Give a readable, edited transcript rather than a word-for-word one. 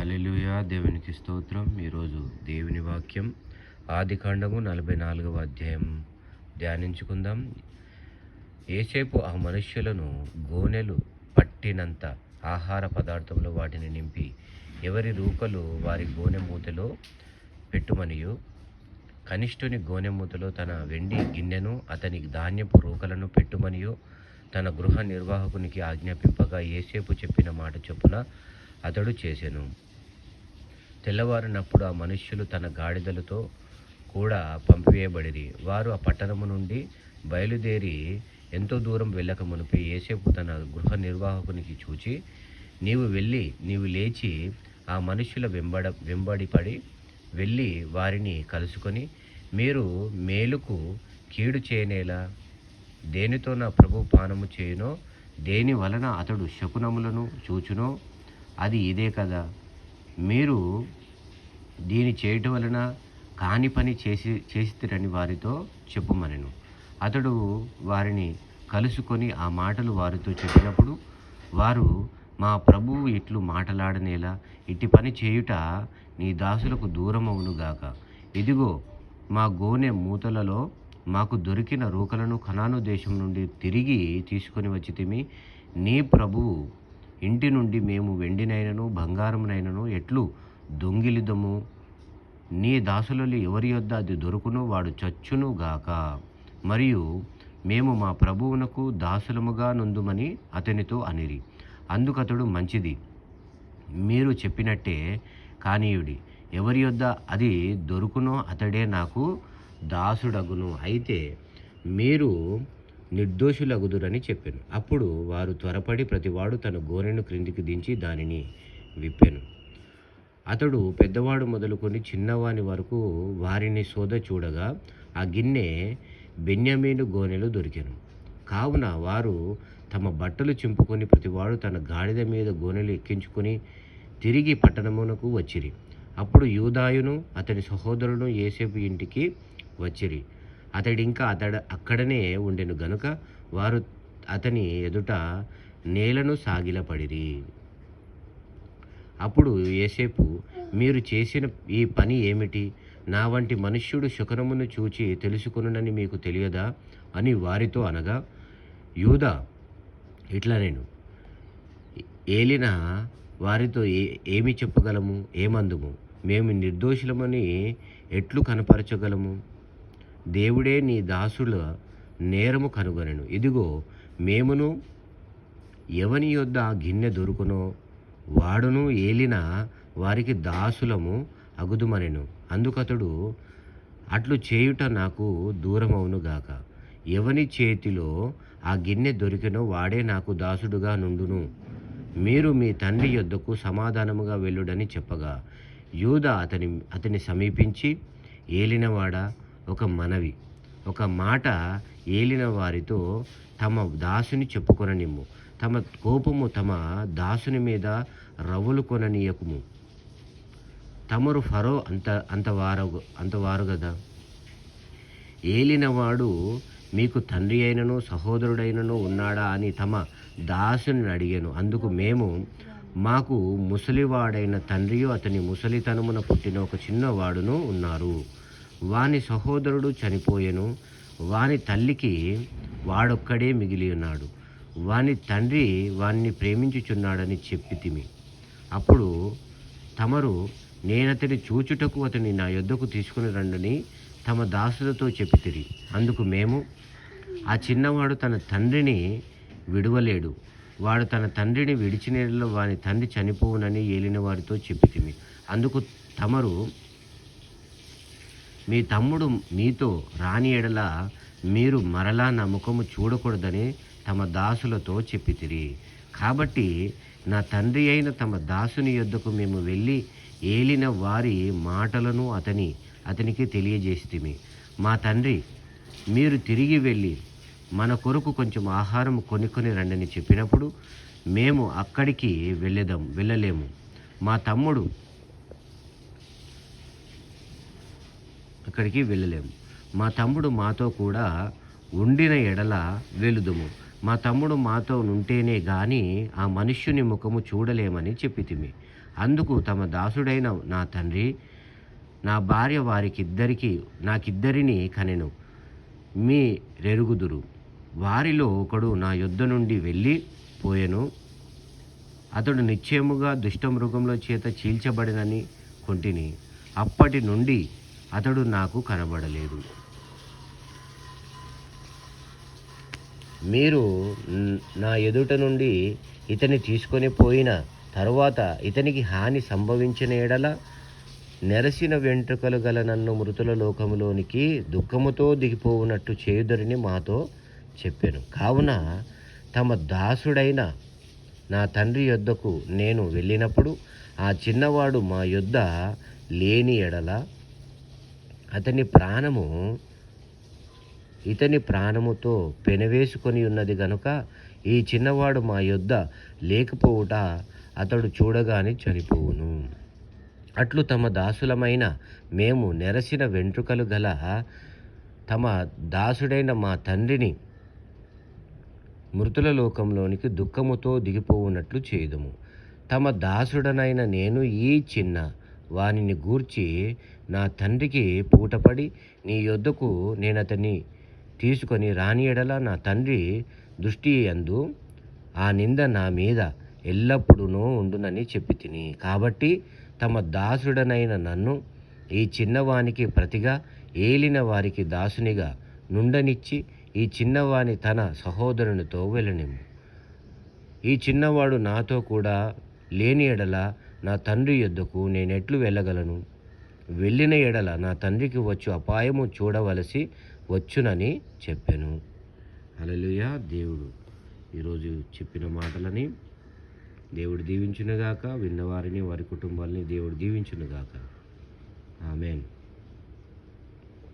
హల్లెలూయా. దేవునికి స్తోత్రం. ఈరోజు దేవుని వాక్యం ఆదికాండము 44వ అధ్యాయం ధ్యానించుకుందాం. యోసేపు ఆ మనుష్యులను గోనెలు పట్టినంత ఆహార పదార్థంలో వాటిని నింపి ఎవరి రూకలు వారి గోనె మూతలో పెట్టుమనియు, కనిష్ఠుని గోనె మూతలో తన వెండి గిన్నెను అతని ధాన్యపు రూకలను పెట్టుమనియు తన గృహ నిర్వాహకునికి ఆజ్ఞాపింపగా యోసేపు చెప్పిన మాట చొప్పున అతడు చేసెను. తెల్లవారినప్పుడు ఆ మనుష్యులు తన గాడిదలతో కూడా పంపివేయబడిరి. వారు ఆ పట్టణము నుండి బయలుదేరి ఎంతో దూరం వెళ్ళక మునిపే యోసేపు తన గృహ నిర్వాహకునికి చూచి, నీవు లేచి ఆ మనుష్యుల వెంబడిపడి వెళ్ళి వారిని కలుసుకొని, మీరు మేలుకు కీడు చేయనేలా దేనితో నా ప్రభు పానము చేయునో, దేని వలన అతడు శకునములను చూచునో అది ఇదే కదా. మీరు దీని చేయటం వలన కాని పని చేసిరని వారితో చెప్పుమనెను. అతడు వారిని కలుసుకొని ఆ మాటలు వారితో చెప్పినప్పుడు వారు, మా ప్రభువు ఇట్లు మాటలాడనేలా ఇట్టి పని చేయుట నీ దాసులకు దూరమవునుగాక. ఇదిగో, మా గోనె మూతలలో మాకు దొరికిన రూకలను కనాను దేశం నుండి తిరిగి తీసుకొని వచ్చితిమి. నీ ప్రభువు ఇంటి నుండి మేము వెండినైనను బంగారమునైనను ఎట్లు దొంగిలిదము? నీ దాసులలో ఎవరి యొద్ద అది దొరుకునో వాడు చచ్చును గాక. మరియు మేము మా ప్రభువునకు దాసులముగా నుందుమని అతనితో అనిరి. అందుకతడు, మంచిది, మీరు చెప్పినట్టే కానీయుడి. ఎవరి యొద్ద అది దొరుకునో అతడే నాకు దాసుడగును. అయితే మీరు నిర్దోషులగుదురని చెప్పెను. అప్పుడు వారు త్వరపడి ప్రతివాడు తన గోనెను క్రిందికి దించి దానిని విప్పెను. అతడు పెద్దవాడు మొదలుకొని చిన్నవాని వరకు వారిని శోధ చూడగా ఆ గిన్నె బెన్యామీను గోనెలు దొరికెను. కావున వారు తమ బట్టలు చింపుకొని ప్రతివాడు తన గాడిద మీద గోనెలు ఎక్కించుకొని తిరిగి పట్టణమునకు వచ్చిరి. అప్పుడు యూదాయును అతని సహోదరుడు యోసేపు ఇంటికి వచ్చిరి. అతడింకా అక్కడనే ఉండెను గనుక వారు అతని ఎదుట నేలను సాగిలపడిరి. అప్పుడు యోసేపు, మీరు చేసిన ఈ పని ఏమిటి? నా వంటి మనుష్యుడు శకునమును చూచి తెలుసుకొనునని మీకు తెలియదా అని వారితో అనగా, యూదా ఇట్లా నేను ఏలిన వారితో ఏమి చెప్పగలము? ఏమందుము? మేము నిర్దోషులమని ఎట్లు కనపరచగలము? దేవుడే నీ దాసుల నేరము కనుగొనెను. ఇదిగో, మేమును ఎవని యొద్ద ఆ గిన్నె దొరుకునో వాడును ఏలిన వారికి దాసులము అగుదుమనెను. అందుకతడు, అట్లు చేయుట నాకు దూరమవునుగాక. ఎవని చేతిలో ఆ గిన్నె దొరికినో వాడే నాకు దాసుడుగా నుండును. మీరు మీ తండ్రి యొద్దకు సమాధానముగా వెళ్ళుడని చెప్పగా, యూదా అతని సమీపించి, ఏలినవాడా, ఒక మాట ఏలిన వారితో తమ దాసుని చెప్పుకొననిమ్ము. తమ కోపము తమ దాసుని మీద రవ్వులు కొననీయకుము. తమరు ఫరో అంతవారు గదా. ఏలినవాడు మీకు తండ్రి అయినను సహోదరుడైనను ఉన్నాడా అని తమ దాసుని అడిగాను. అందుకు మేము, మాకు ముసలివాడైన తండ్రియు అతని ముసలితనమున పుట్టిన ఒక చిన్నవాడును ఉన్నారు. వాని సహోదరుడు చనిపోయెను. వాని తల్లికి వాడొక్కడే మిగిలి ఉన్నాడు. వాని తండ్రి వాణ్ణి ప్రేమించుచున్నాడని చెప్పితిమి. అప్పుడు తమరు, నేనతని చూచుటకు అతని నా యొద్దకు తీసుకుని రండని తమ దాసులతో చెప్పితిరి. అందుకు మేము, ఆ చిన్నవాడు తన తండ్రిని విడువలేడు. వాడు తన తండ్రిని విడిచిన వాని తండ్రి చనిపోవునని ఏలిన వారితో చెప్పితిమి. అందుకు తమరు, మీ తమ్ముడు మీతో రాని ఎడల మీరు మరలా నా ముఖము చూడకూడదని తమ దాసులతో చెప్పితిరి. కాబట్టి నా తండ్రి అయిన తమ దాసుని యొద్దకు మేము వెళ్ళి ఏలిన వారి మాటలను అతనికి తెలియజేసితిమి. మా తండ్రి, మీరు తిరిగి వెళ్ళి మన కొరకు కొంచెం ఆహారం కొనుక్కొని రండని చెప్పినప్పుడు మేము అక్కడికి వెళ్ళలేము. మా తమ్ముడు అక్కడికి వెళ్ళలేము. మా తమ్ముడు మాతో కూడా ఉండిన ఎడల వెలుదుము. మా తమ్ముడు మాతో నుంటేనే గాని ఆ మనుష్యుని ముఖము చూడలేమని చెప్పితిమి. అందుకు తమ దాసుడైన నా తండ్రి, నా భార్య నాకిద్దరిని కనెను, మీరెరుగుదురు. వారిలో ఒకడు నా యొద్ద నుండి వెళ్ళి పోయెను. అతడు నిశ్చయముగా దుష్టమృగముల చేత చీల్చబడినని కొంటిని. అప్పటి నుండి అతడు నాకు కనబడలేదు. మీరు నా ఎదుట నుండి ఇతని తీసుకొని పోయిన తరువాత ఇతనికి హాని సంభవించిన ఎడల నెరసిన వెంట్రుకలు గల నన్ను మృతుల లోకములోనికి దుఃఖముతో దిగిపోవునట్టు చేయుదరని మాతో చెప్పాను. కావున తమ దాసుడైన నా తండ్రి యొద్దకు నేను వెళ్ళినప్పుడు ఆ చిన్నవాడు మా యొద్ద లేని ఎడల ఇతని ప్రాణముతో పెనవేసుకొని ఉన్నది గనుక ఈ చిన్నవాడు మా యొద్ద లేకపోవుట అతడు చూడగానే చనిపోవును. అట్లు తమ దాసులమైన మేము నెరసిన వెంట్రుకలు గల తమ దాసుడైన మా తండ్రిని మృతుల లోకంలోనికి దుఃఖముతో దిగిపోవునట్లు చేయుదుము. తమ దాసుడనైన నేను ఈ చిన్న వానిని గూర్చి నా తండ్రికి పూటపడి నీ యొద్దకు నేనతన్ని తీసుకొని రాని ఎడల నా తండ్రి దృష్టి యందు ఆ నింద నా మీద ఎల్లప్పుడూ ఉండునని చెప్పి తిని. కాబట్టి తమ దాసుడనైన నన్ను ఈ చిన్నవానికి ప్రతిగా ఏలిన వారికి దాసునిగా నుండనిచ్చి ఈ చిన్నవాని తన సహోదరునితో వెళ్ళనిమ్ము. ఈ చిన్నవాడు నాతో కూడా లేని ఎడల నా తండ్రి యొద్దకు నేనెట్లు వెళ్ళగలను? వెళ్ళిన ఎడల నా తండ్రికి వచ్చు అపాయము చూడవలసి వచ్చునని చెప్పాను. హల్లెలూయా. దేవుడు ఈరోజు చెప్పిన మాటలని దేవుడు దీవించునుగాక. విన్నవారిని వారి కుటుంబాలని దేవుడు దీవించునుగాక. ఆమేన్.